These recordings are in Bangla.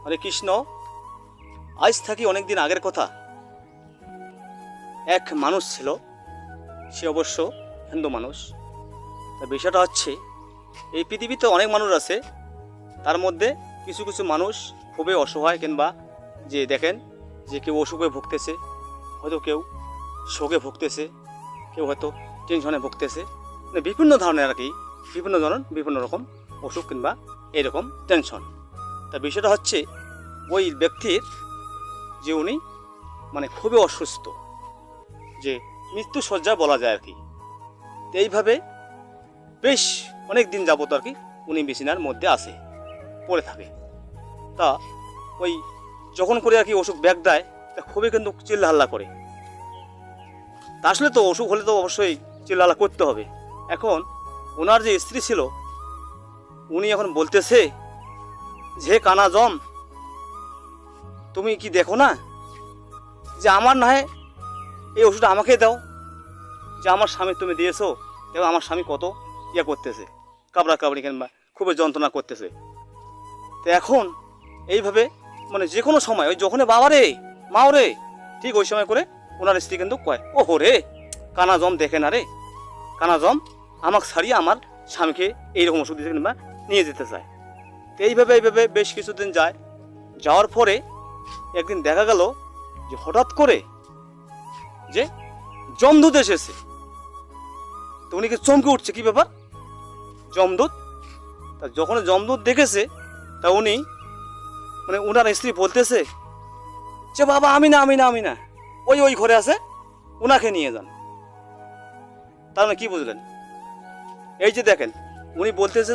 হরে কৃষ্ণ। আজ থাকি অনেক দিন আগের কথা। এক মানুষ ছিল, সে অবশ্য হিন্দু মানুষ। তা বিষয়টা হচ্ছে, এই পৃথিবীতে অনেক মানুষ আছে, তার মধ্যে কিছু কিছু মানুষ খুবই অসহায়, কিংবা যে দেখেন যে কেউ অসুখে ভুগতেছে, হয়তো কেউ শোকে ভুগতেছে, কেউ হয়তো টেনশনে ভুগতেছে, মানে বিভিন্ন ধরনের আর কি, বিভিন্ন ধরনের বিভিন্ন রকম অসুখ কিংবা এরকম টেনশন। তা বিষয়টা হচ্ছে, ওই ব্যক্তির যে উনি মানে খুবই অসুস্থ, যে মৃত্যু শয্যা বলা যায় আর কি। তো এইভাবে বেশ অনেক দিন যাবত আর কি উনি বিছানার মধ্যে আসে, পড়ে থাকে। তা ওই যখন করে আর কি অসুখ ব্যাগ দেয়, তা খুবই কিন্তু চিল্লাহাল্লা করে। তা আসলে তো অসুখ হলে তো অবশ্যই চিল্লাহাল্লা করতে হবে। এখন ওনার যে স্ত্রী ছিল, উনি এখন বলতেছে যে কানা জম, তুমি কি দেখো না যে আমার না হয় এই ওষুধটা আমাকে দাও, যে আমার স্বামী তুমি দিয়েছো, এবং আমার স্বামী কত ইয়ে করতেছে, কাবড়া কাবড়ি কিংবা খুবই যন্ত্রণা করতেছে। তো এখন এইভাবে মানে যে কোনো সময় ওই যখন বাবা রে মাও রে, ঠিক ওই সময় করে ওনার স্ত্রী কিন্তু কয়, ও হো রে কানা জম দেখে না রে, কানা জম আমাকে ছাড়িয়ে আমার স্বামীকে এইরকম ওষুধ দিতে কিংবা নিয়ে যেতে চায়। তো এইভাবে বেশ কিছুদিন যায়। যাওয়ার পরে একদিন দেখা গেল যে হঠাৎ করে যে যমদূত এসেছে। তো উনিকে চমকে উঠছে, কি ব্যাপার যমদূত। তা যখন যমদূত দেখেছে, তা উনি মানে উনার স্ত্রী বলতেছে যে বাবা আমি না ওই ঘরে আছে, উনাকে নিয়ে যান। তার মানে কি বুঝলেন? এই যে দেখেন, উনি বলতেছে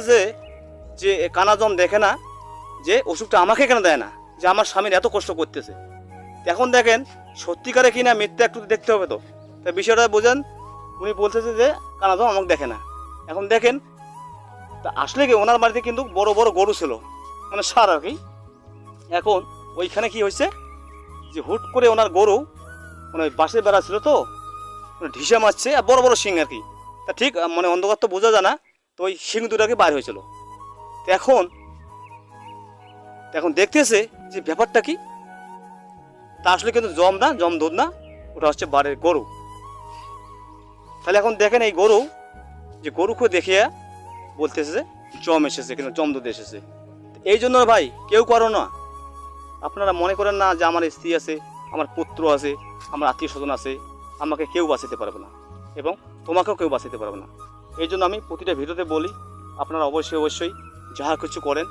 যে কানা জম দেখে না, যে ওষুধটা আমাকে কেন দেয় না, যে আমার স্বামীর এত কষ্ট করতেছে। এখন দেখেন সত্যিকারে কি না মিথ্যা একটু দেখতে হবে তো, তাই বিষয়টা বোঝেন। উনি বলতেছে যে কানা জম আমাকে দেখে না। এখন দেখেন, তা আসলে কি ওনার বাড়িতে কিন্তু বড় বড় গরু ছিল, মানে সার আর কি। এখন ওইখানে কি হয়েছে যে হুট করে ওনার গরু মানে বাসের বেড়া ছিল তো, মানে ঢিসে মারছে, আর বড় বড় শিং আর কি। তা ঠিক মানে অন্ধকার তো বোঝা যায় না, তো ওই শিং দুটাকে বার হয়েছিল। তো এখন দেখতেছে যে ব্যাপারটা কি। তা আসলে কিন্তু জম দুধ না, ওটা হচ্ছে বাড়ির গরু। তাহলে এখন দেখেন এই গরুকে দেখিয়া বলতেছে যে জম এসেছে, কিন্তু জম দুধ এসেছে। এই জন্য ভাই কেউ করো না, আপনারা মনে করেন না যে আমার স্ত্রী আছে, আমার পুত্র আছে, আমার আত্মীয় স্বজন আছে, আমাকে কেউ বাঁচাতে পারবে না, এবং তোমাকেও কেউ বাঁচাতে পারবে না। এই জন্য আমি প্রতিটা ভিডিওতে বলি, আপনারা অবশ্যই যাহা কিছু করেন